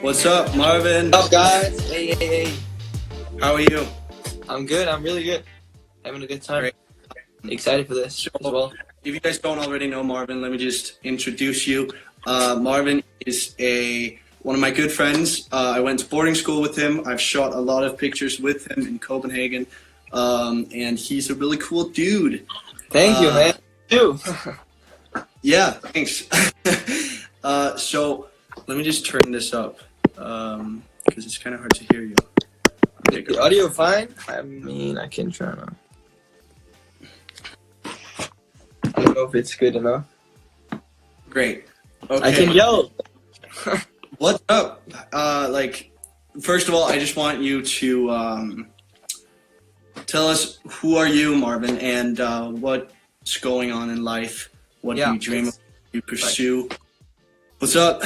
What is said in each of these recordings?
What's up, Marvin? What's up, guys? Hey. How are you? I'm good. I'm really good. Having a good time. Great. Excited for this as well. If you guys don't already know Marvin, let me just introduce you. Marvin is one of my good friends. I went to boarding school with him. I've shot a lot of pictures with him in Copenhagen, and he's a really cool dude. Thank you, man. You. Yeah, thanks. So let me just turn this up because it's kind of hard to hear you. The audio fine? I mean, I can try now. I don't know if it's good enough. Great. Okay. I can yell. What's up? First of all, I just want you to tell us who are you, Marvin, and what's going on in life. What do you dream of? What do you pursue? What's up?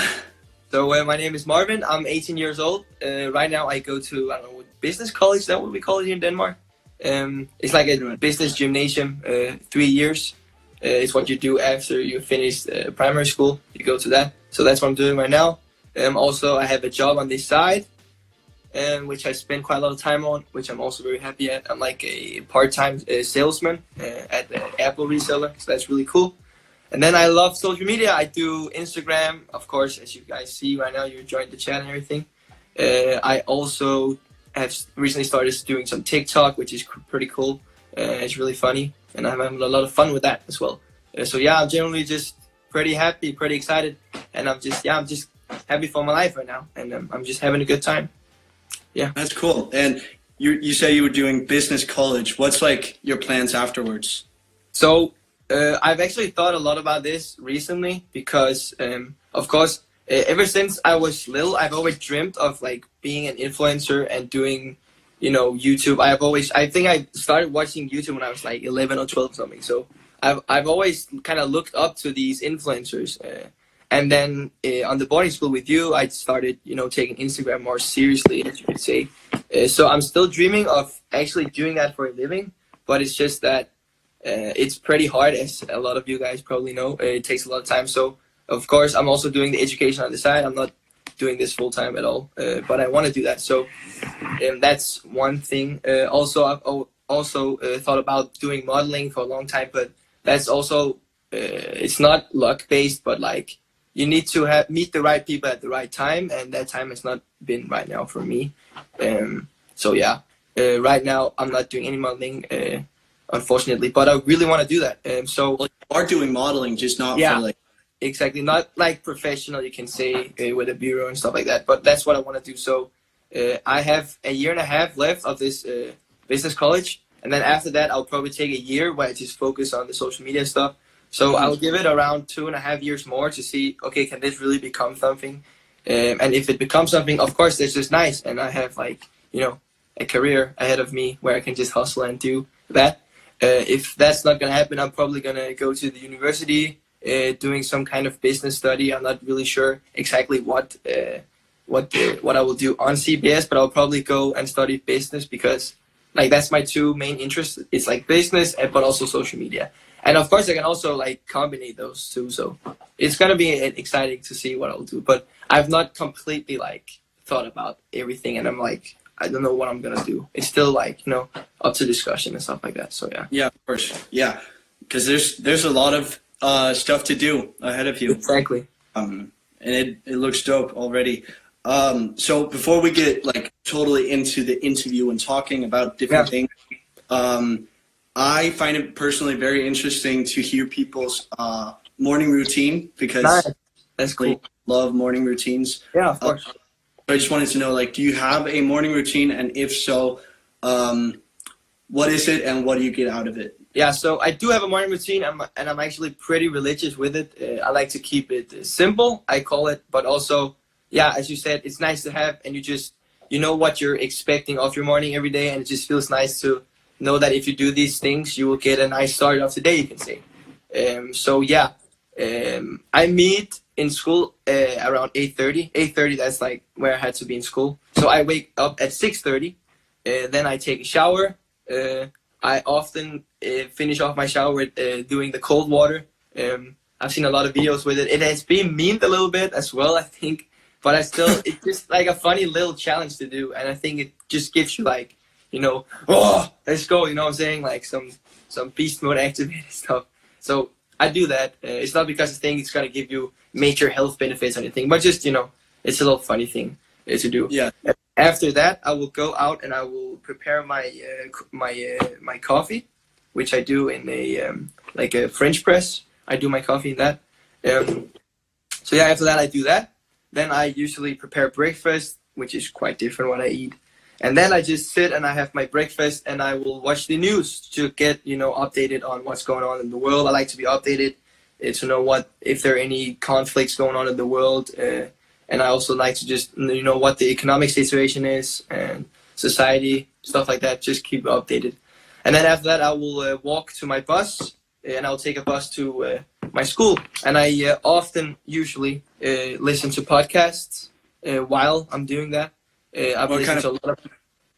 So my name is Marvin. I'm 18 years old. Right now I go to, I don't know, business college. Is that what we call it here in Denmark? It's like a business gymnasium, 3 years. It's what you do after you finish primary school. You go to that. So that's what I'm doing right now. Also, I have a job on this side, which I spend quite a lot of time on, which I'm also very happy at. I'm like a part-time salesman at the Apple reseller. So that's really cool. And then I love social media. I do Instagram, of course, as you guys see right now. You joined the chat and everything. I also have recently started doing some TikTok, which is pretty cool. It's really funny, and I'm having a lot of fun with that as well. So yeah, I'm generally just pretty happy, pretty excited, and I'm just happy for my life right now, and I'm just having a good time. Yeah, that's cool. And you say you were doing business college. What's like your plans afterwards? So I've actually thought a lot about this recently because, of course, ever since I was little, I've always dreamt of like being an influencer and doing, YouTube. I think I started watching YouTube when I was like 11 or 12 or something. So I've always kind of looked up to these influencers. And then on the boarding school with you, I started, taking Instagram more seriously, as you could say. So I'm still dreaming of actually doing that for a living, but it's just that it's pretty hard, as a lot of you guys probably know. It takes a lot of time. So of course, I'm also doing the education on the side. I'm not doing this full time at all, but I want to do that. So that's one thing. Also, I've also thought about doing modeling for a long time, but that's also it's not luck based, but like you need to meet the right people at the right time, and that time has not been right now for me. So yeah, right now I'm not doing any modeling, unfortunately, but I really want to do that. So you are doing modeling, just not for like. Exactly, not like professional, you can say, with a bureau and stuff like that, but that's what I want to do. So I have a year and a half left of this business college, and then after that I'll probably take a year where I just focus on the social media stuff. So I'll give it around 2.5 years more to see, okay, can this really become something? And if it becomes something, of course, that's just nice, and I have like, a career ahead of me where I can just hustle and do that. If that's not gonna happen, I'm probably gonna go to the university, doing some kind of business study. I'm not really sure exactly what I will do on CBS, but I'll probably go and study business because like that's my two main interests. It's like business, but also social media. And of course I can also like combine those two. So it's gonna be exciting to see what I'll do. But I've not completely like thought about everything, and I'm like, I don't know what I'm gonna do. It's still like, up to discussion and stuff like that. So yeah. Yeah, of course. Yeah, because there's a lot of stuff to do ahead of you. Exactly. And it looks dope already. So before we get like totally into the interview and talking about different things, I find it personally very interesting to hear people's morning routine because that's cool. I love morning routines. Yeah, of course. I just wanted to know, like, do you have a morning routine, and if so, what is it and what do you get out of it? Yeah, so I do have a morning routine, and I'm actually pretty religious with it. I like to keep it simple, I call it, but also, yeah, as you said, it's nice to have, and you know what you're expecting of your morning every day, and it just feels nice to know that if you do these things, you will get a nice start of the day, you can say. So yeah, I meet in school around 8:30. 8:30, that's like where I had to be in school. So I wake up at 6:30, then I take a shower. I often finish off my shower with doing the cold water. I've seen a lot of videos with it. It has been memed a little bit as well, I think. but I still, it's just like a funny little challenge to do, and I think it just gives you like, oh, let's go, you know what I'm saying? Like some beast mode activated stuff. So I do that. It's not because I think it's gonna give you major health benefits or anything, but just it's a little funny thing to do. Yeah. After that, I will go out and I will prepare my my coffee, which I do in a like a French press. I do my coffee in that. So yeah, after that I do that. Then I usually prepare breakfast, which is quite different what I eat. And then I just sit and I have my breakfast and I will watch the news to get updated on what's going on in the world. I like to be updated to know if there are any conflicts going on in the world. And I also like to just what the economic situation is and society, stuff like that. Just keep updated. And then after that, I will walk to my bus, and I'll take a bus to my school. And I usually listen to podcasts while I'm doing that. I've listened to a lot of.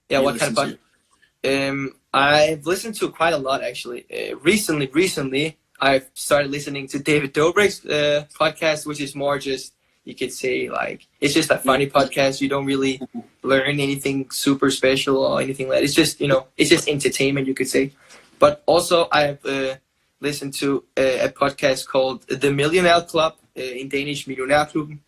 Yeah, what kind of podcast? I've listened to quite a lot actually. Recently, I've started listening to David Dobrik's podcast, which is more just. You could say like it's just a funny podcast. You don't really learn anything super special or anything like that. It's just it's just entertainment, you could say. But also I've listened to a podcast called The Millionaire Club, in Danish Millionærklubben,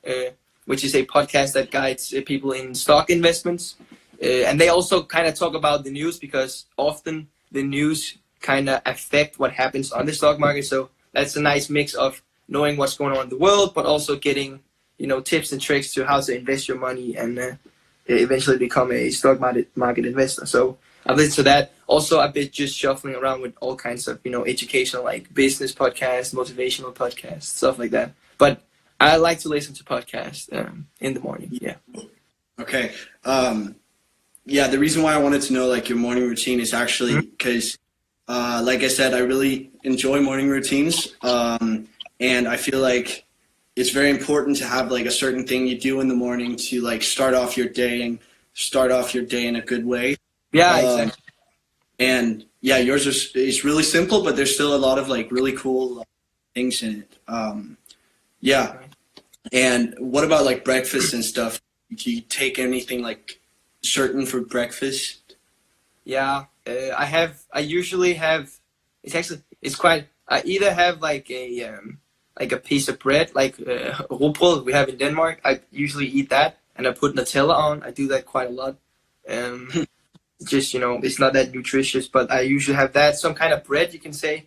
which is a podcast that guides people in stock investments. And they also kind of talk about the news because often the news kind of affect what happens on the stock market. So that's a nice mix of knowing what's going on in the world, but also getting tips and tricks to how to invest your money and eventually become a stock market investor. So I've listened to that. Also, I've been just shuffling around with all kinds of, educational, like business podcasts, motivational podcasts, stuff like that. But I like to listen to podcasts in the morning. Yeah. Okay. Yeah, the reason why I wanted to know like your morning routine is actually because, like I said, I really enjoy morning routines. And I feel like it's very important to have like a certain thing you do in the morning to like start off your day in a good way. Yeah, exactly. And yeah, yours is really simple, but there's still a lot of like really cool things in it. Yeah. And what about like breakfast and stuff? Do you take anything like certain for breakfast? Yeah, I usually have. I either have like a piece of bread, like rugbrød we have in Denmark. I usually eat that, and I put Nutella on. I do that quite a lot. Just it's not that nutritious, but I usually have that, some kind of bread, you can say,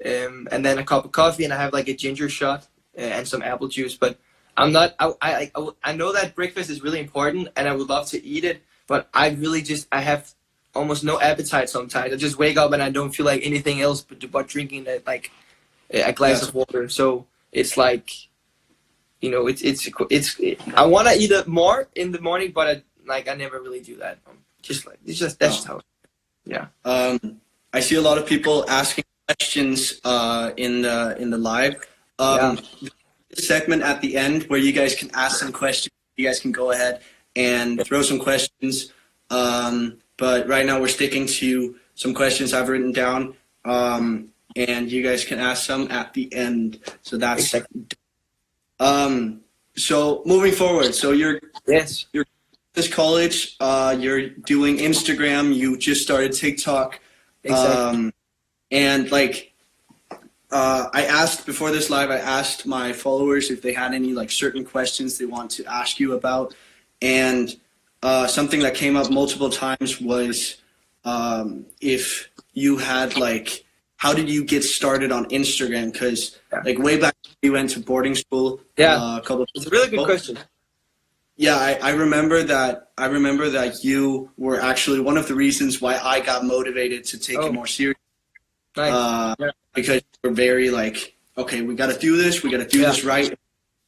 and then a cup of coffee, and I have like a ginger shot and some apple juice. But I'm not. I know that breakfast is really important, and I would love to eat it, but I have almost no appetite sometimes. I just wake up and I don't feel like anything else but drinking that like a glass of water. So it's like, I want to eat it more in the morning, but I never really do that. That's just how. Yeah. I see a lot of people asking questions in the live. Segment at the end where you guys can ask some questions. You guys can go ahead and throw some questions. But right now we're sticking to some questions I've written down. And you guys can ask some at the end. So that's so moving forward. So you're this college, you're doing Instagram, you just started TikTok. Exactly. And like I asked before this live, I asked my followers if they had any like certain questions they want to ask you about. And something that came up multiple times was if you had like, how did you get started on Instagram? Because like way back when we went to boarding school. Yeah, it's a really good question. Yeah, I remember that. I remember that you were actually one of the reasons why I got motivated to take it more serious. Nice. Because we're very like, okay, we got to do this. We got to do this right.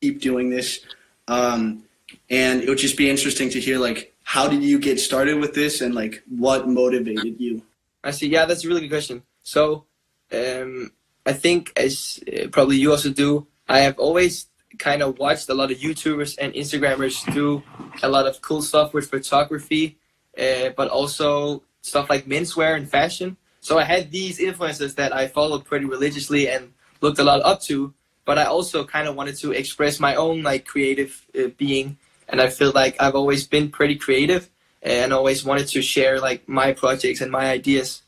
Keep doing this. And it would just be interesting to hear like, how did you get started with this, and like what motivated you? I see. Yeah, that's a really good question. So, I think as probably you also do, I have always kind of watched a lot of YouTubers and Instagrammers do a lot of cool stuff with photography, but also stuff like menswear and fashion. So I had these influencers that I followed pretty religiously and looked a lot up to, but I also kind of wanted to express my own like creative being and I feel like I've always been pretty creative and always wanted to share like my projects and my ideas.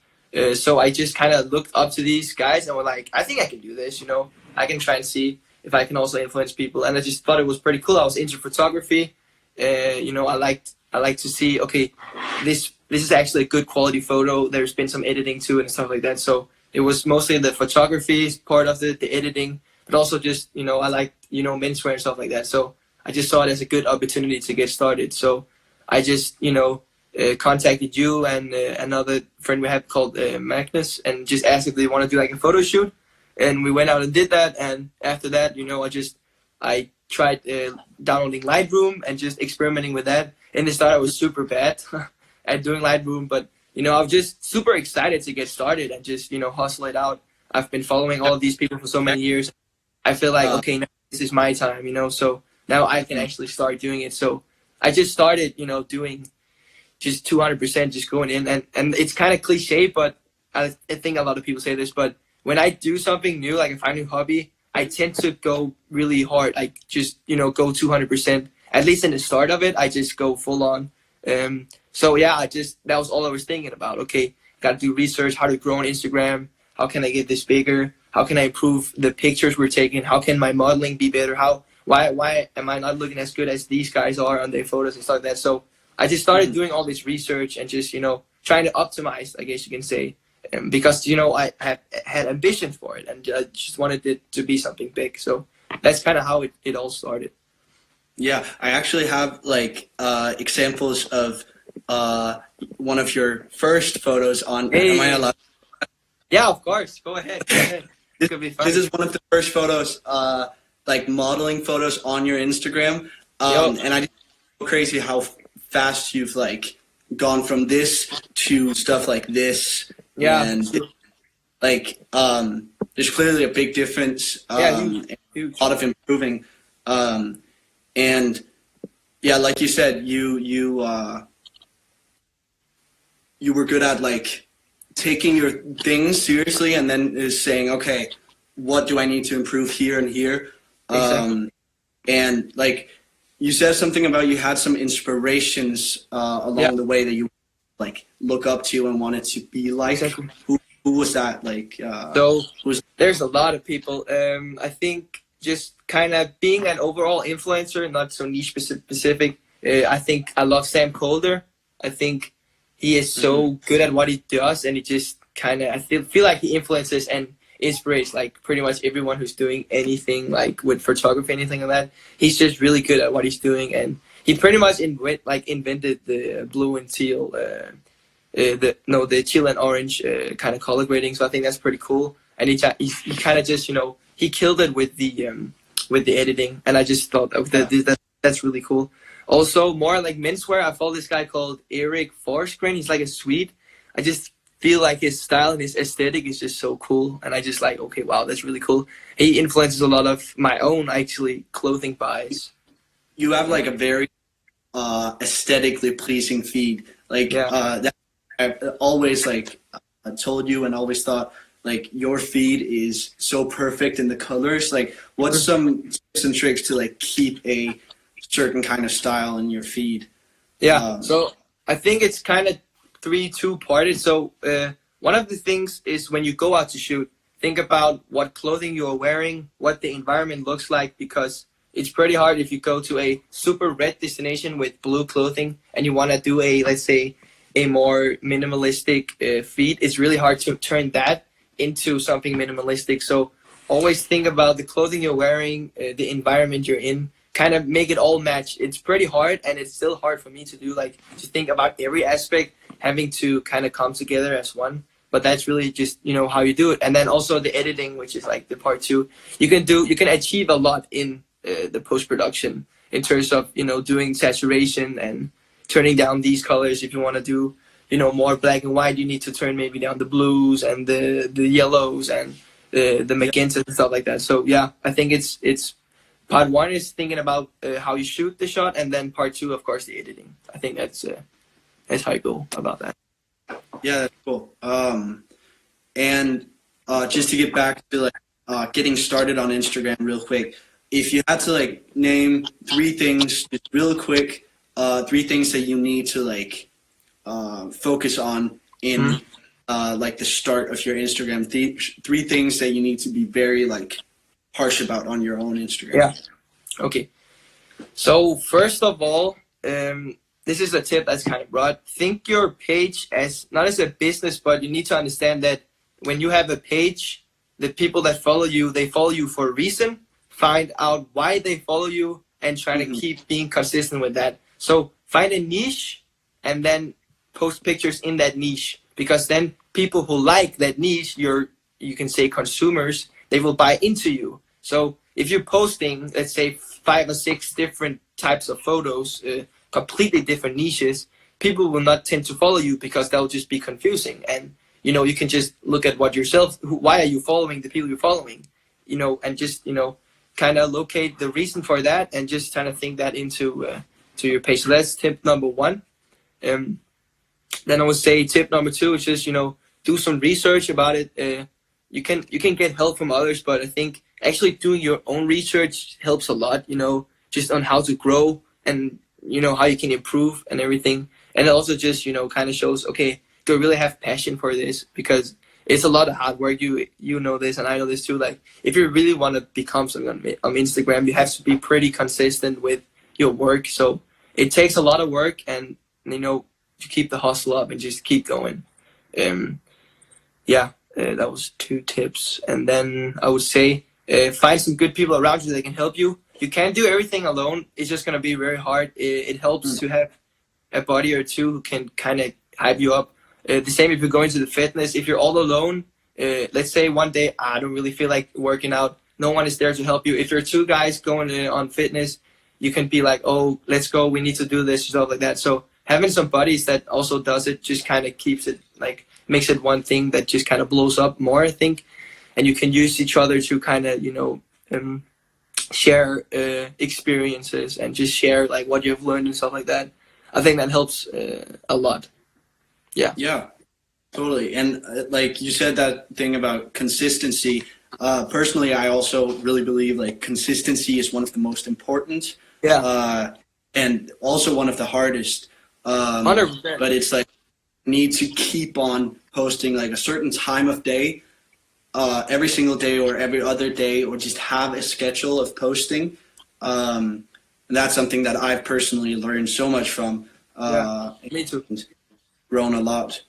So I just kind of looked up to these guys and were like, I think I can do this. I can try and see if I can also influence people. And I just thought it was pretty cool. I was into photography. I like to see, okay, this is actually a good quality photo. There's been some editing to it and stuff like that. So it was mostly the photography part of the editing, but also just, I like, menswear and stuff like that. So I just saw it as a good opportunity to get started. So I just, contacted you and another friend we have called Magnus, and just asked if they want to do like a photo shoot. And we went out and did that. And after that, I tried downloading Lightroom and just experimenting with that. In the start, I was super bad at doing Lightroom, but I'm just super excited to get started and just hustle it out. I've been following all of these people for so many years. I feel like okay, now this is my time, so now I can actually start doing it. So I just started, doing just 200%, just going in, and it's kind of cliche, but I think a lot of people say this, but when I do something new, like if I find a new hobby, I tend to go really hard, like just go 200%. At least in the start of it, I just go full on. So yeah, that was all I was thinking about. Okay, got to do research, how to grow on Instagram, how can I get this bigger, how can I improve the pictures we're taking, how can my modeling be better, why am I not looking as good as these guys are on their photos and stuff like that. So I just started doing all this research and just trying to optimize, I guess you can say, because I had ambitions for it, and I just wanted it to be something big. So that's kind of how it all started. Yeah, I actually have like examples of one of your first photos on. Hey. Am I allowed? Yeah, of course. Go ahead. Go ahead. This could be fun. This is one of the first photos, like modeling photos on your Instagram, and I just go crazy how fast you've like gone from this to stuff like this. Yeah, and like there's clearly a big difference. Huge. A lot of improving. And yeah, like you said, you were good at like taking your things seriously, and then is saying, okay, what do I need to improve here and here? Exactly. And like you said something about you had some inspirations along the way that you like look up to and wanted to be like. Exactly. Who was that? Like there's a lot of people. I think just kind of being an overall influencer, not so niche specific. I think I love Sam Colder. I think he is so good at what he does, and he just kind of, I feel like he influences and inspires like pretty much everyone who's doing anything like with photography, anything like that. He's just really good at what he's doing, and he pretty much invented the blue and teal, the teal and orange kind of color grading. So I think that's pretty cool, and he kind of just he killed it with the editing, and I just thought that's really cool. Also, more like menswear, I follow this guy called Eric Forsgren. He's like a Swede. I just feel like his style and his aesthetic is just so cool, and I just like, okay, wow, that's really cool. He influences a lot of my own actually clothing buys. You have like a very aesthetically pleasing feed. Like that I've always like told you and always thought like your feed is so perfect in the colors. Like what's some tips and tricks to like keep a certain kind of style in your feed? So I think it's kind of 3-2 parted. So one of the things is when you go out to shoot, think about what clothing you are wearing, what the environment looks like, because it's pretty hard if you go to a super red destination with blue clothing and you want to do let's say a more minimalistic feed. It's really hard to turn that into something minimalistic. So always think about the clothing you're wearing, the environment you're in, kind of make it all match. It's pretty hard, and it's still hard for me to do, like to think about every aspect having to kind of come together as one. But that's really just how you do it. And then also the editing, which is like the part 2. You can achieve a lot in the post-production in terms of doing saturation and turning down these colors. If you want to do more black and white, you need to turn maybe down the blues and the yellows and the magentas and stuff like that. So yeah, I think it's part 1 is thinking about how you shoot the shot, and then part 2, of course, the editing. I think that's how I go about that. Yeah, that's cool. And just to get back to like getting started on Instagram real quick, if you had to like name three things, just real quick, three things that you need to like focus on in like the start of your Instagram, three things that you need to be very like harsh about on your own Instagram. Yeah. Okay. So first of all, this is a tip that's kind of broad. Think your page as not as a business, but you need to understand that when you have a page, the people that follow you, they follow you for a reason. Find out why they follow you and try to keep being consistent with that. So find a niche and then post pictures in that niche, because then people who like that niche, you can say consumers, they will buy into you. So if you're posting, let's say 5 or 6 different types of photos, completely different niches, people will not tend to follow you because they'll just be confusing. And you can just look at what yourself, why are you following the people you're following, and just kind of locate the reason for that and just kind of think that into to your page. So that's tip number 1. Then I would say tip number 2 is just do some research about it. You can get help from others, but I think actually doing your own research helps a lot, just on how to grow and how you can improve and everything. And it also just kind of shows, okay, do I really have passion for this? Because it's a lot of hard work. You know this, and I know this too. Like, if you really want to become something on Instagram, you have to be pretty consistent with your work. So it takes a lot of work, and to keep the hustle up and just keep going. That was 2 tips. And then I would say find some good people around you that can help you. You can't do everything alone. It's just gonna be very hard. It helps to have a buddy or 2 who can kind of hype you up. The same if you're going to the fitness. If you're all alone, let's say one day I don't really feel like working out, no one is there to help you. If you're 2 guys going on fitness, you can be like, oh, let's go, we need to do this, stuff like that. So having some buddies that also does it just kind of keeps it, like, makes it one thing that just kind of blows up more, I think. And you can use each other to kind of share experiences and just share like what you've learned and stuff like that. I think that helps a lot. Yeah, totally. And like you said, that thing about consistency, personally I also really believe like consistency is one of the most important, and also one of the hardest. 100%. But it's like need to keep on posting like a certain time of day, every single day or every other day, or just have a schedule of posting. And that's something that I've personally learned so much from. Me too. Grown a lot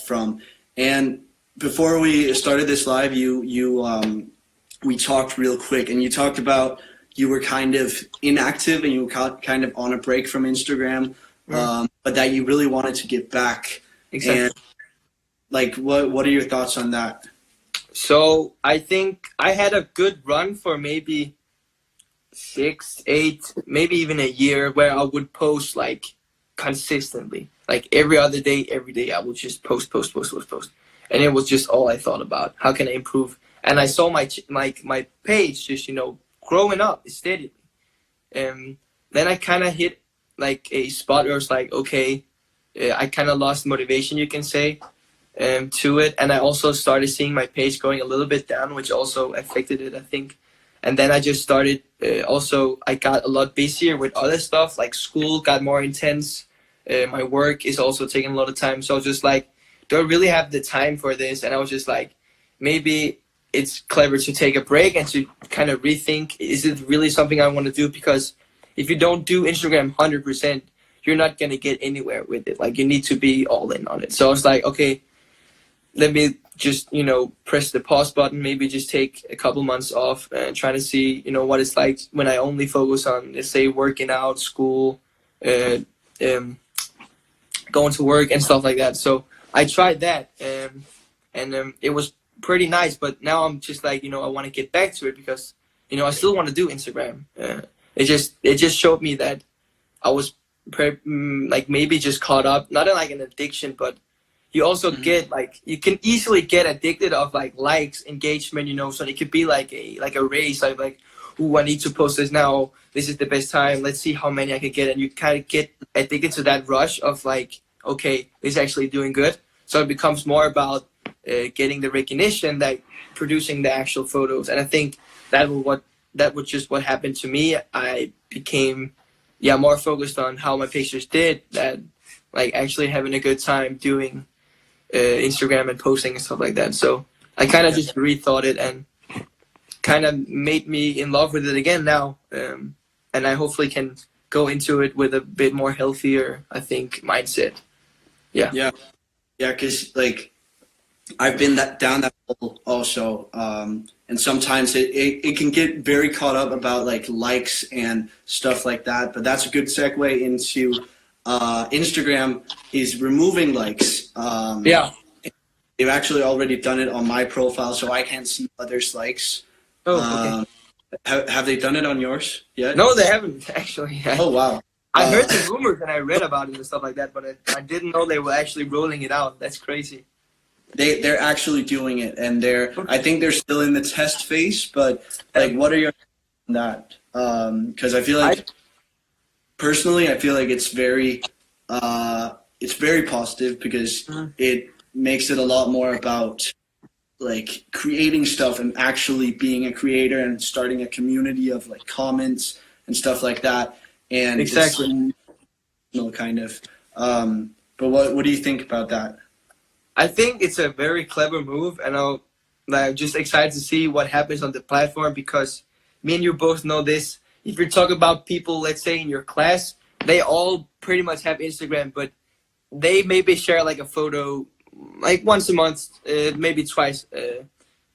from. And before we started this live, we talked real quick, and you talked about you were kind of inactive and you were kind of on a break from Instagram. But that you really wanted to get back. Exactly. And like, what are your thoughts on that? So I think I had a good run for maybe 6, 8, maybe even a year, where I would post like consistently, like every other day, every day I would just post, and it was just all I thought about. How can I improve? And I saw my page just growing up steadily. Then I kind of hit like a spot where it's like, okay, I kind of lost motivation, you can say, to it. And I also started seeing my page going a little bit down, which also affected it, I think. And then I just started, I got a lot busier with other stuff, like school got more intense. My work is also taking a lot of time. So I was just like, do I really have the time for this? And I was just like, maybe it's clever to take a break and to kind of rethink, is it really something I want to do? Because if you don't do Instagram 100%, you're not going to get anywhere with it. Like, you need to be all in on it. So I was like, okay, let me just, press the pause button, maybe just take a couple months off and try to see, what it's like when I only focus on, let's say, working out, school, going to work and stuff like that. So I tried that, and it was pretty nice. But now I'm just like, I want to get back to it because, I still want to do Instagram. It just showed me that I was maybe just caught up, not in like an addiction, but you also get like, you can easily get addicted of like likes, engagement, so it could be like a race, like, ooh, I need to post this now, this is the best time, let's see how many I can get. And you kind of get addicted to that rush of like, okay, this is actually doing good. So it becomes more about getting the recognition, like producing the actual photos. And I think that will that was just what happened to me. I became more focused on how my pictures did, that like actually having a good time doing Instagram and posting and stuff like that. So I kind of just rethought it and kind of made me in love with it again now. And I hopefully can go into it with a bit more healthier, I think, mindset. Yeah. Because like I've been down that hole also, and sometimes it can get very caught up about like likes and stuff like that. But that's a good segue into Instagram is removing likes. They've actually already done it on my profile, so I can't see others' likes. Oh, okay. Have they done it on yours yet? No, they haven't actually. Oh wow. I heard the rumors and I read about it and stuff like that, but I didn't know they were actually rolling it out. That's crazy. They're actually doing it, and I think they're still in the test phase. But like, what are your thoughts on that? Because I feel like personally, I feel like it's very positive because it makes it a lot more about like creating stuff and actually being a creator and starting a community of like comments and stuff like that. And exactly, kind of. But what do you think about that? I think it's a very clever move, and I'm just excited to see what happens on the platform because me and you both know this. If you talk about people, let's say in your class, they all pretty much have Instagram, but they maybe share like a photo like once a month, maybe twice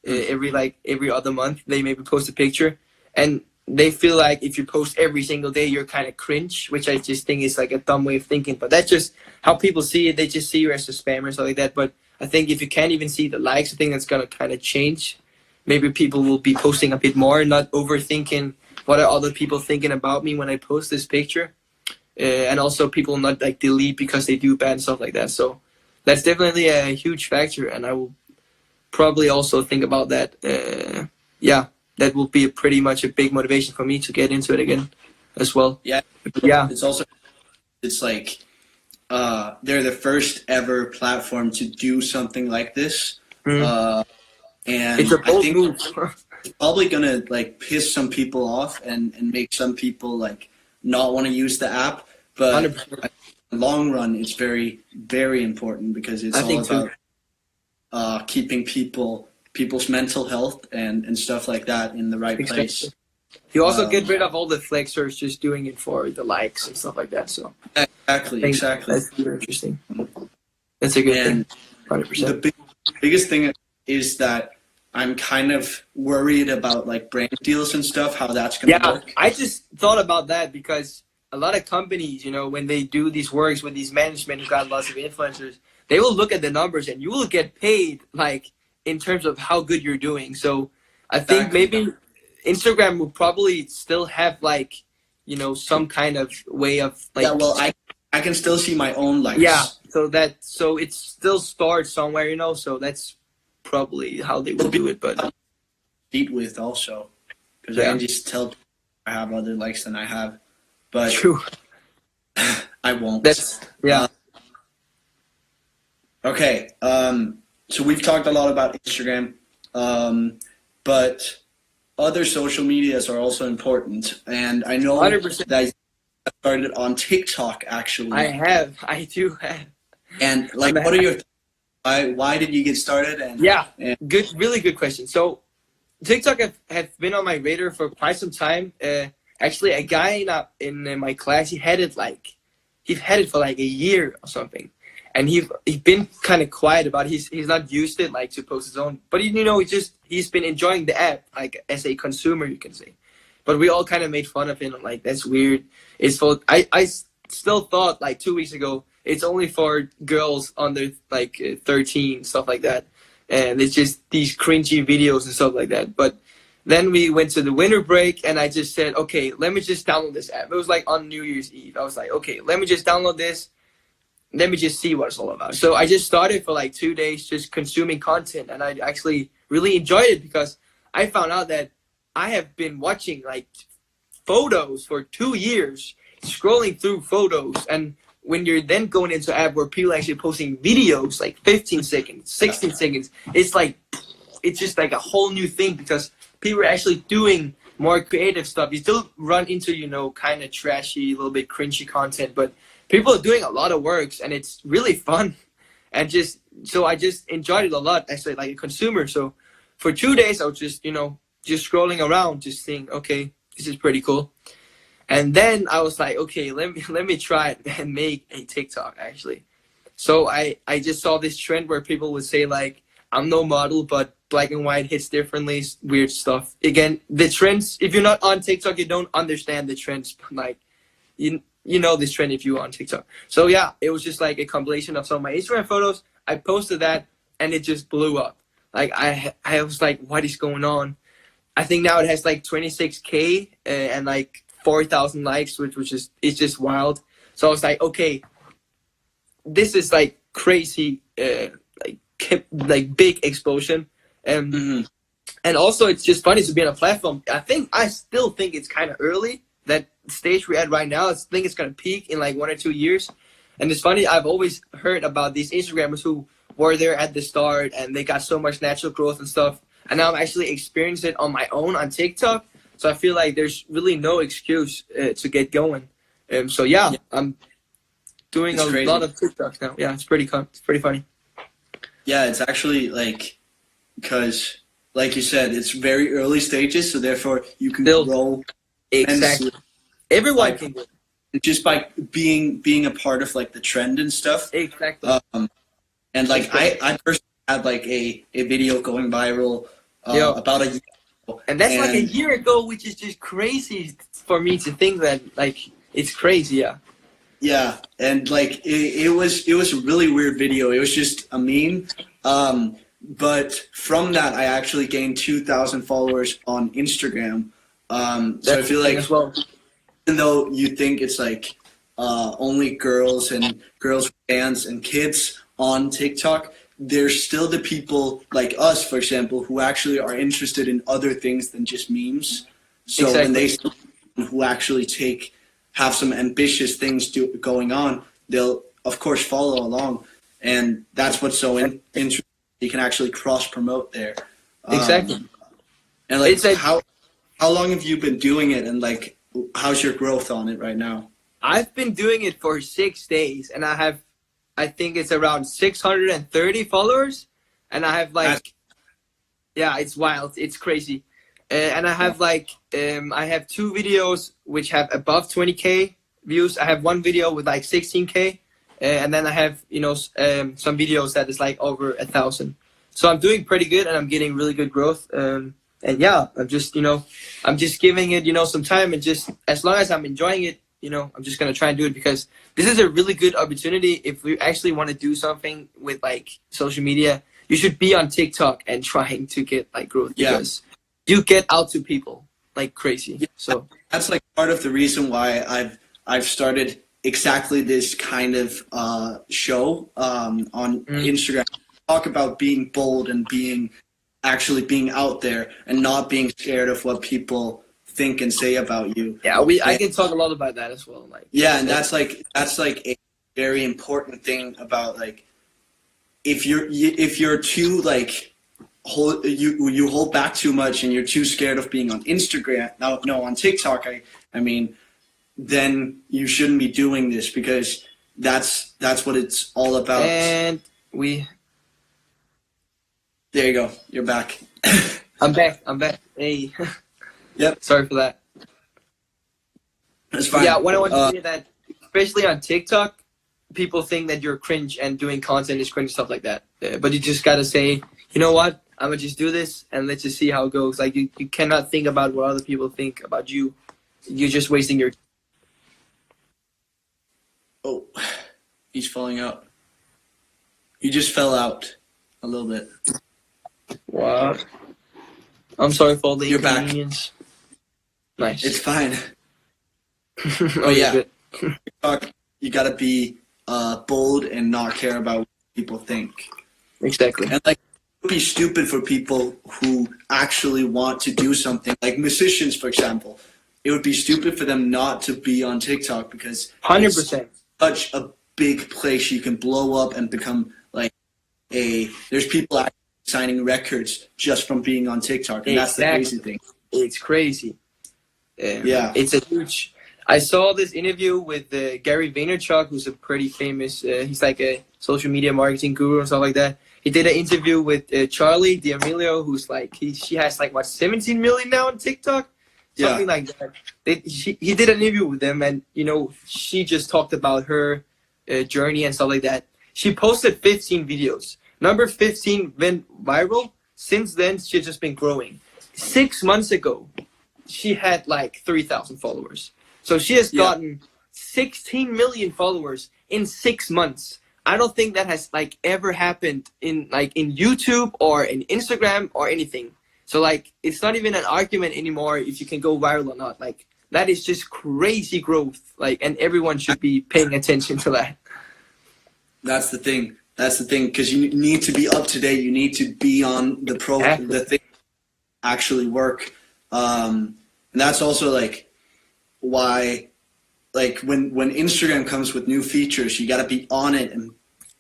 every other month. They maybe post a picture, and they feel like if you post every single day, you're kind of cringe, which I just think is like a dumb way of thinking. But that's just how people see it. They just see you as a spammer or something like that. But I think if you can't even see the likes, I think that's going to kind of change. Maybe people will be posting a bit more, not overthinking what are other people thinking about me when I post this picture. And also people not like delete because they do bad and stuff like that. So that's definitely a huge factor. And I will probably also think about that. That will be pretty much a big motivation for me to get into it again as well. Yeah. It's like they're the first ever platform to do something like this. And it's a bold move. It's probably gonna like piss some people off and make some people like not want to use the app. But in the long run, it's very, very important because it's all about keeping people's mental health and stuff like that in the right place. You also get rid of all the flexers just doing it for the likes and stuff like that. So exactly. That's super interesting. That's a good thing. 100%. The biggest thing is that I'm kind of worried about like brand deals and stuff, how that's going to work. Yeah, I just thought about that because a lot of companies, you know, when they do these works with these management who got lots of influencers, they will look at the numbers and you will get paid like in terms of how good you're doing. So I think maybe Instagram will probably still have like, you know, some kind of way of like. Yeah, well, I can still see my own likes. Yeah, so it still starts somewhere, you know. So that's probably how they will do it. But compete with also because I can just tell I have other likes than I have. But true. I won't. Okay. So we've talked a lot about Instagram, but other social medias are also important. And I know 100%. that you started on TikTok, actually. I do have. And like, what are your why did you get started? And really good question. So TikTok have been on my radar for quite some time. Actually, a guy in my class, he had it for like a year or something. And he's been kind of quiet about it. He's not used it like to post his own, but you know he's been enjoying the app like as a consumer, you can say. But we all kind of made fun of him like that's weird. It's for I still thought like 2 weeks ago it's only for girls under like 13, stuff like that, and it's just these cringy videos and stuff like that. But then we went to the winter break and I just said, okay, let me just download this app. It was like on New Year's Eve. I was like, okay, let me just download this. Let me just see what it's all about. So I just started for like 2 days just consuming content, and I actually really enjoyed it because I found out that I have been watching like photos for 2 years, scrolling through photos, and when you're then going into an app where people are actually posting videos like 15 seconds, 16 seconds, it's just like a whole new thing because people are actually doing more creative stuff. You still run into, you know, kind of trashy, a little bit cringy content, but people are doing a lot of works, and it's really fun. And so I just enjoyed it a lot as like a consumer. So for 2 days, I was just, you know, just scrolling around, just seeing, okay, this is pretty cool. And then I was like, okay, let me try it and make a TikTok actually. So I just saw this trend where people would say like, I'm no model, but black and white hits differently, weird stuff. Again, the trends, if you're not on TikTok, you don't understand the trends. Like, you know this trend if you're on TikTok. So yeah, it was just like a compilation of some of my Instagram photos. I posted that and it just blew up. Like I was like, what is going on? I think now it has like 26K and like 4,000 likes, which is, it's just wild. So I was like, okay, this is like crazy, like big explosion. And also it's just funny to be on a platform. I still think it's kind of early. That stage we're at right now, I think it's gonna peak in like 1 or 2 years. And it's funny, I've always heard about these Instagrammers who were there at the start and they got so much natural growth and stuff. And now I'm actually experiencing it on my own on TikTok. So I feel like there's really no excuse to get going. So yeah, I'm doing a lot of TikToks now. Yeah, it's pretty funny. Yeah, it's actually like, because like you said, it's very early stages, so therefore you can grow. Exactly. Everyone can do it. Just by being a part of like the trend and stuff. Exactly. And like I personally had like a video going viral about a year ago. And that's like a year ago, which is just crazy for me to think that, like, it's crazy, yeah. Yeah, and like it was a really weird video. It was just a meme. But from that, I actually gained 2,000 followers on Instagram. So I feel like, as well, even though you think it's like only girls fans and kids on TikTok, there's still the people like us, for example, who actually are interested in other things than just memes. So when they who actually have some ambitious things going on, they'll of course follow along, and that's what's so interesting. You can actually cross promote there. Exactly. And like, how long have you been doing it, and like, how's your growth on it right now? I've been doing it for 6 days, and I think it's around 630 followers, and I have like, yeah, it's wild, it's crazy. And I have like, I have 2 videos which have above 20K views. I have 1 video with like 16K, and then I have, you know, some videos that is like over 1,000. So I'm doing pretty good, and I'm getting really good growth. And yeah, I'm just giving it, you know, some time, and just as long as I'm enjoying it, you know, I'm just gonna try and do it, because this is a really good opportunity. If we actually want to do something with like social media, you should be on TikTok and trying to get like growth, because you get out to people like crazy. Yeah, so that's like part of the reason why I've started exactly this kind of show on Instagram. Talk about being bold and actually being out there and not being scared of what people think and say about you. Yeah, I can talk a lot about that as well. Like, yeah, and that's like a very important thing about, like, if you're too like you hold back too much and you're too scared of being on Instagram, on TikTok, I mean, then you shouldn't be doing this, because that's what it's all about. And there you go. You're back. I'm back. Hey. Yep. Sorry for that. That's fine. Yeah, what I want to say that, especially on TikTok, people think that you're cringe and doing content is cringe, stuff like that. But you just gotta say, you know what? I'm gonna just do this and let's just see how it goes. Like, you cannot think about what other people think about you. You're just wasting your. Oh, he's falling out. He just fell out a little bit. Wow. I'm sorry for all the inconvenience. Nice. It's fine. Oh yeah. You gotta be bold and not care about what people think. Exactly. And like, it would be stupid for people who actually want to do something, like musicians, for example. It would be stupid for them not to be on TikTok, because 100%. Such a big place you can blow up and become like there's people actually signing records just from being on TikTok, and that's the crazy thing. It's crazy. Yeah. It's a huge. I saw this interview with Gary Vaynerchuk, who's a pretty famous. He's like a social media marketing guru and stuff like that. He did an interview with Charlie D'Amelio, who's like she has like what 17 million now on TikTok, something like that. He did an interview with them, and she just talked about her journey and stuff like that. She posted 15 videos. Number 15 went viral. Since then, she's just been growing. 6 months ago, she had like 3,000 followers. So she has gotten 16 million followers in 6 months. I don't think that has like ever happened in YouTube or in Instagram or anything. So like it's not even an argument anymore if you can go viral or not. Like that is just crazy growth. Like, and everyone should be paying attention to that. That's the thing. Because you need to be up to date. You need to be on the thing actually work. And that's also like why, like when Instagram comes with new features, you got to be on it and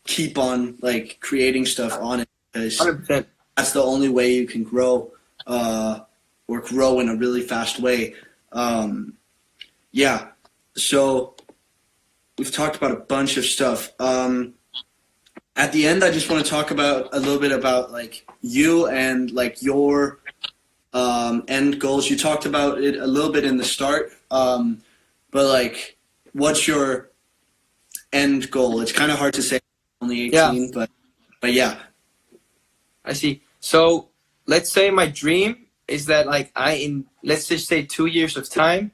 keep on like creating stuff on it, because 100%. that's the only way you can grow or grow in a really fast way. Yeah. So we've talked about a bunch of stuff. At the end, I just want to talk about a little bit about like you and like your end goals. You talked about it a little bit in the start, but like, what's your end goal? It's kind of hard to say. Only 18, but yeah. I see. So let's say my dream is that like let's just say 2 years of time,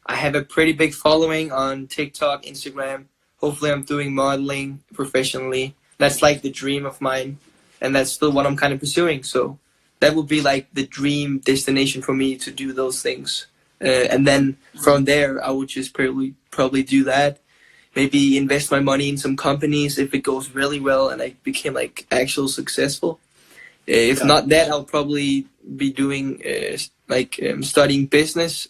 I have a pretty big following on TikTok, Instagram. Hopefully, I'm doing modeling professionally. That's like the dream of mine, and that's still what I'm kind of pursuing. So that would be like the dream destination for me to do those things. And then from there, I would just probably do that. Maybe invest my money in some companies if it goes really well and I became like actual successful. If not that, I'll probably be doing studying business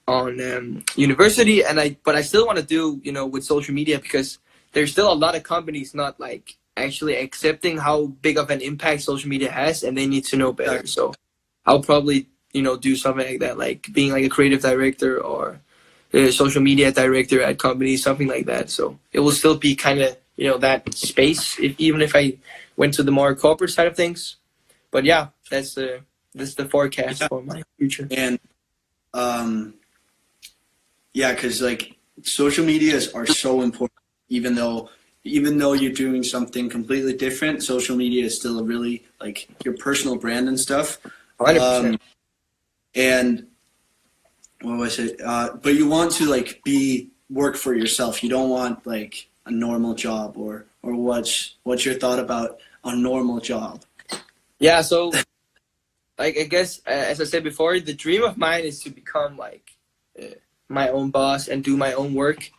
on university. But I still want to do with social media, because there's still a lot of companies not like actually accepting how big of an impact social media has, and they need to know better. So I'll probably do something like that, like being like a creative director or social media director at companies, something like that. So it will still be kind of that space, even if I went to the more corporate side of things. But yeah, that's the forecast for my future. And because like social medias are so important. Even though you're doing something completely different, social media is still a really like your personal brand and stuff. 100%. And what was it? But you want to like work for yourself. You don't want like a normal job, or what's your thought about a normal job? Yeah, so like I guess as I said before, the dream of mine is to become like my own boss and do my own work.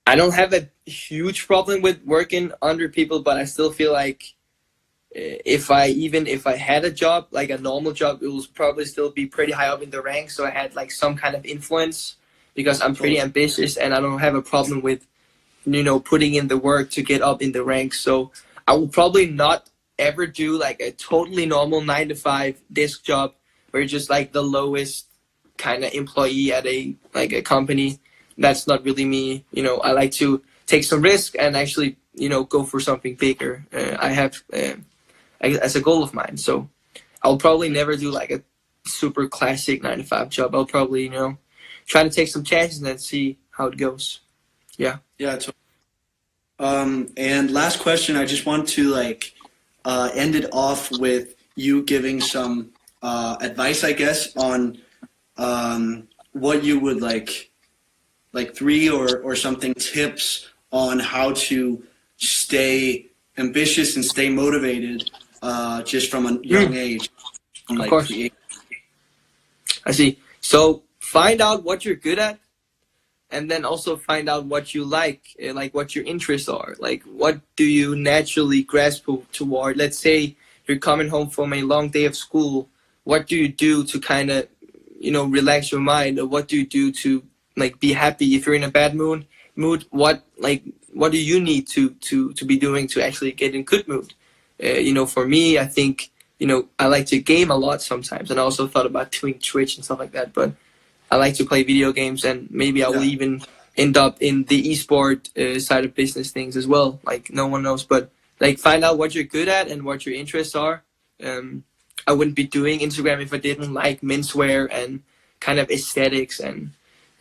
I don't have a huge problem with working under people, but I still feel like if I had a job, like a normal job, it will probably still be pretty high up in the ranks. So I had like some kind of influence, because I'm pretty ambitious and I don't have a problem with, putting in the work to get up in the ranks. So I will probably not ever do like a totally normal 9-to-5 desk job where you're just like the lowest kind of employee at a company. That's not really me. I like to take some risk and actually, go for something bigger. I have as a goal of mine. So I'll probably never do like a super classic 9-to-5 job. I'll probably, try to take some chances and see how it goes. Yeah. Yeah. And last question, I just want to end it off with you giving some advice, I guess, on what you would like 3 or something tips on how to stay ambitious and stay motivated just from a young age. Of course. I see. So find out what you're good at, and then also find out what you like what your interests are. Like, what do you naturally grasp toward? Let's say you're coming home from a long day of school. What do you do to kind of, relax your mind? Or what do you do to be happy? If you're in a bad mood, what do you need to be doing to actually get in good mood? For me, I think I like to game a lot sometimes, and I also thought about doing Twitch and stuff like that. But I like to play video games, and maybe I will even end up in the esport side of business things as well. Like, no one knows, but like, find out what you're good at and what your interests are. I wouldn't be doing Instagram if I didn't like menswear and kind of aesthetics and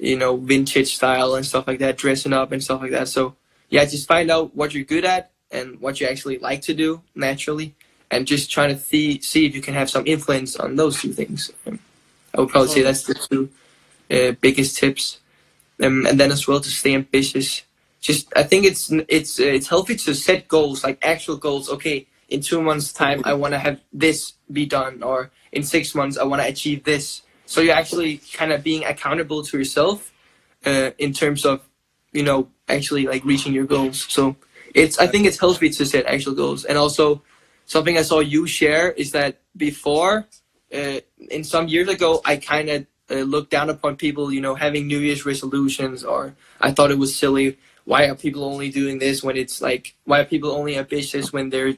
vintage style and stuff like that, dressing up and stuff like that. So yeah, just find out what you're good at and what you actually like to do naturally, and just trying to see if you can have some influence on those two things. I would probably say that's the two biggest tips. And then as well, to stay ambitious. I think it's healthy to set goals, like actual goals. Okay, in 2 months' time, I want to have this be done, or in 6 months, I want to achieve this. So you're actually kind of being accountable to yourself in terms of, actually like reaching your goals. So I think it's healthy to set actual goals. And also, something I saw you share is that before, in some years ago, I kind of looked down upon people, having New Year's resolutions, or I thought it was silly. Why are people only doing this when it's like, why are people only ambitious when the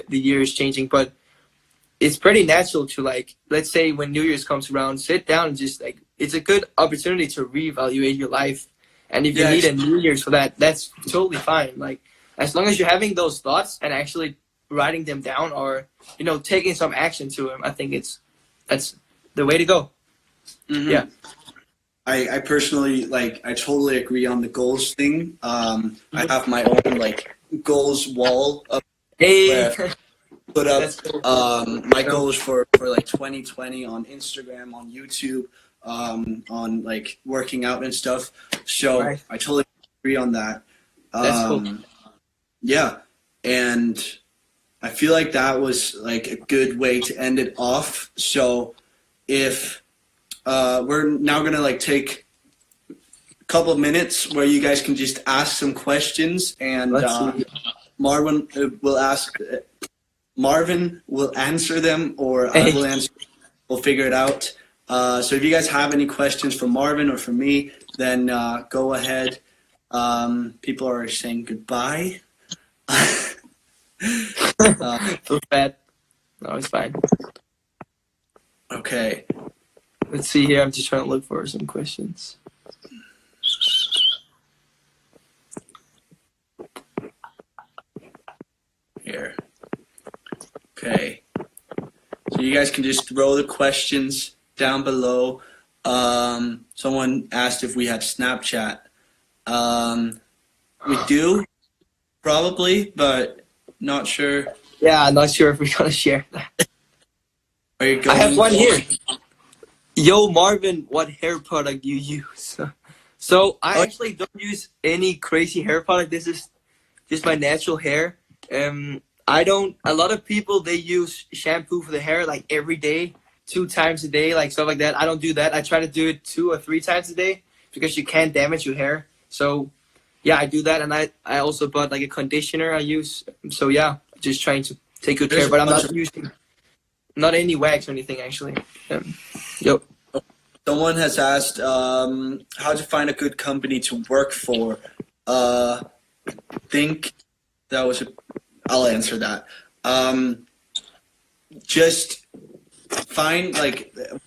year is changing? But it's pretty natural to, like, let's say when New Year's comes around, sit down and just like, it's a good opportunity to reevaluate your life. And if you need a New Year's for that, that's totally fine. Like, as long as you're having those thoughts and actually writing them down, or, taking some action to them, I think that's the way to go. Mm-hmm. Yeah. I personally, I totally agree on the goals thing. I have my own, goals wall up. Hey. Put up my goals for 2020 on Instagram, on YouTube, on working out and stuff. So right. I totally agree on that. That's cool. Yeah, and I feel like that was a good way to end it off. So if we're now gonna take a couple of minutes where you guys can just ask some questions, and Marvin will answer them, or I will answer. We'll figure it out. So if you guys have any questions for Marvin or for me, then go ahead. People are saying goodbye. Feel bad. No, it's fine. Okay. Let's see here. I'm just trying to look for some questions. Here. Okay. So you guys can just throw the questions down below. Someone asked if we have Snapchat. We do, probably, but not sure. Yeah, I'm not sure if we're gonna share that. Are you going? I have one here. Yo, Marvin, what hair product you use? So I actually don't use any crazy hair product. This is just my natural hair. A lot of people, they use shampoo for the hair every day, 2 times a day, stuff like that. I don't do that. I try to do it 2 or 3 times a day because you can't damage your hair. So yeah, I do that. And I also bought a conditioner I use. So yeah, just trying to take good care, but I'm not using not any wax or anything actually. Yep. Someone has asked how to find a good company to work for. Think that was I'll answer that. Just find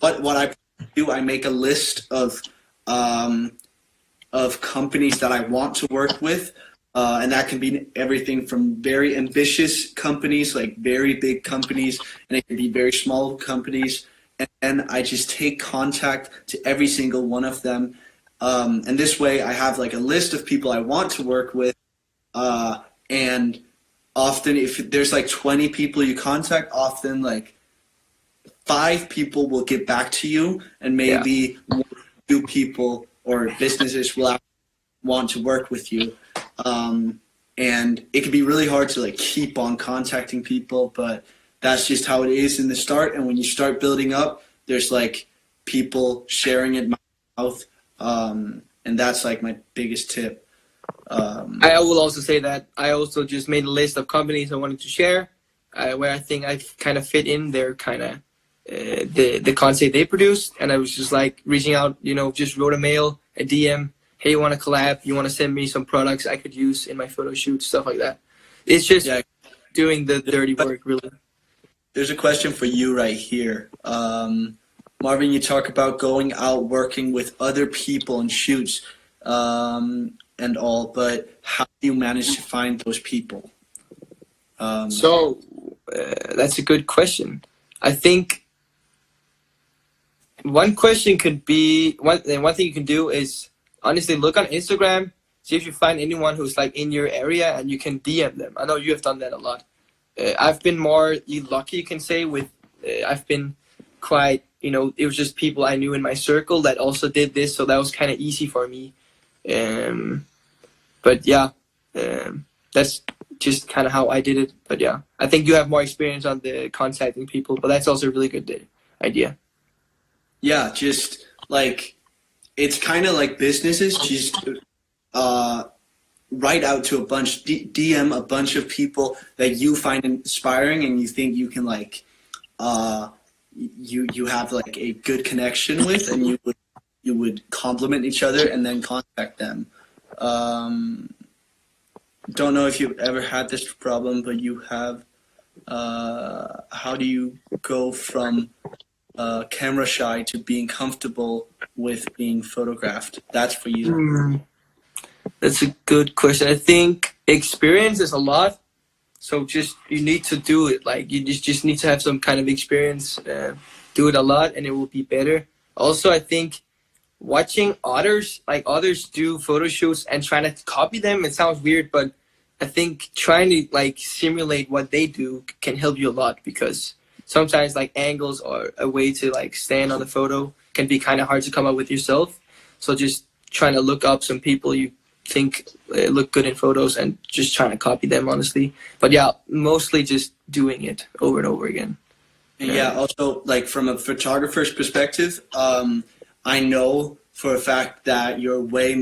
what I do. I make a list of companies that I want to work with, and that can be everything from very ambitious companies, very big companies, and it can be very small companies. And I just take contact to every single one of them, and this way I have a list of people I want to work with, and often if there's 20 people you contact, often 5 people will get back to you, and maybe 1 or 2 people or businesses will want to work with you. And it can be really hard to keep on contacting people, but that's just how it is in the start. And when you start building up, there's people sharing it mouth, and that's my biggest tip. I will also say that I also just made a list of companies I wanted to share, where I think I kind of fit in their kind of the content they produced, and I was just reaching out, just wrote a mail, a DM, hey, you want to collab? You want to send me some products I could use in my photo shoot, stuff like that. It's just doing the dirty work, really. there's a question for you right here. Marvin, you talk about going out working with other people and shoots and all, but how do you manage to find those people? So that's a good question. I think one thing you can do is honestly look on Instagram, see if you find anyone who's like in your area, and you can DM them. I know you have done that a lot. I've been more lucky, you can say, with I've been quite, it was just people I knew in my circle that also did this, so that was kind of easy for me. But yeah, that's just kind of how I did it. But yeah, I think you have more experience on the contacting people, but that's also a really good idea. Yeah, just like it's kind of like businesses. Just write out to a bunch, DM a bunch of people that you find inspiring, and you think you can like you have like a good connection with, and you would compliment each other and then contact them. Don't know if you've ever had this problem, but you have. How do you go from camera shy to being comfortable with being photographed? That's for you. That's a good question. I think experience is a lot. So just you need to do it. Like you just need to have some kind of experience. Do it a lot, and it will be better. Also, I think watching others do photo shoots and trying to copy them. It sounds weird, but I think trying to like simulate what they do can help you a lot, because sometimes like angles or a way to like stand on the photo can be kind of hard to come up with yourself. So just trying to look up some people you think look good in photos and just trying to copy them, honestly. But yeah, mostly just doing it over and over again. Yeah, also like from a photographer's perspective, I know for a fact that you're way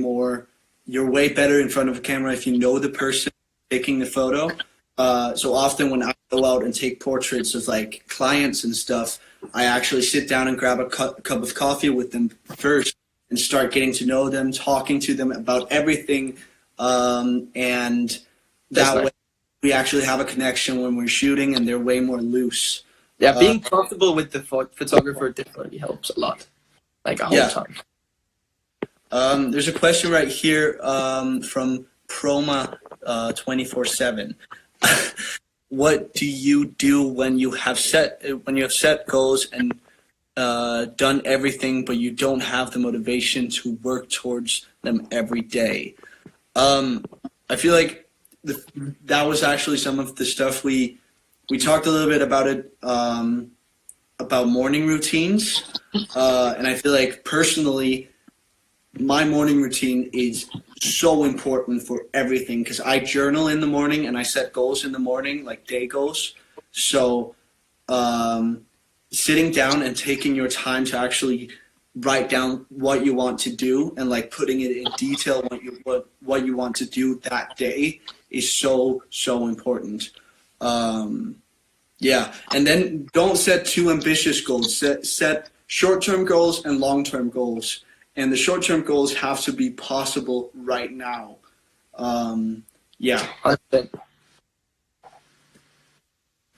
better in front of a camera if you know the person taking the photo. So often when I go out and take portraits of like clients and stuff, I actually sit down and grab a cup of coffee with them first and start getting to know them, talking to them about everything. And that way we actually have a connection when we're shooting, and they're way more loose. Yeah, being comfortable with the photographer definitely helps a lot. Like a whole time. There's a question right here from Proma 24/7. What do you do when you have set goals and done everything, but you don't have the motivation to work towards them every day? I feel like that was actually some of the stuff we talked a little bit about it, about morning routines, and I feel like personally my morning routine is so important for everything, because I journal in the morning and I set goals in the morning, like day goals. So sitting down and taking your time to actually write down what you want to do and like putting it in detail what you want to do that day is so important. Yeah, and then don't set too ambitious goals. Set short-term goals and long-term goals. And the short-term goals have to be possible right now. Yeah.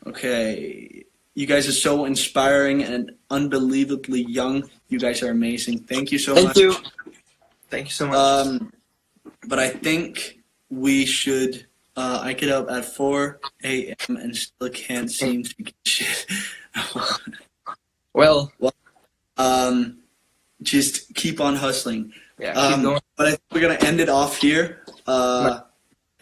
Okay. You guys are so inspiring and unbelievably young. You guys are amazing. Thank you so much. Thank you. Thank you so much. But I think we should... I get up at 4 a.m. and still can't seem to get shit. Well, just keep on hustling. Yeah, keep going. But I think we're going to end it off here by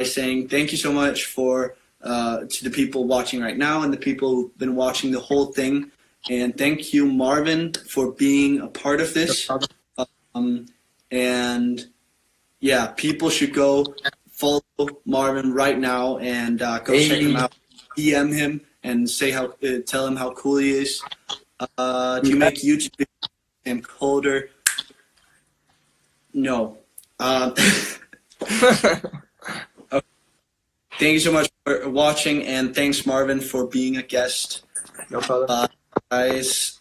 saying thank you so much to the people watching right now and the people who've been watching the whole thing. And thank you, Marvin, for being a part of this. And yeah, people should go follow Marvin right now and go check him out. DM him and tell him how cool he is. Do you make YouTube videos and colder? No. Okay. Thank you so much for watching, and thanks, Marvin, for being a guest. No problem. Guys.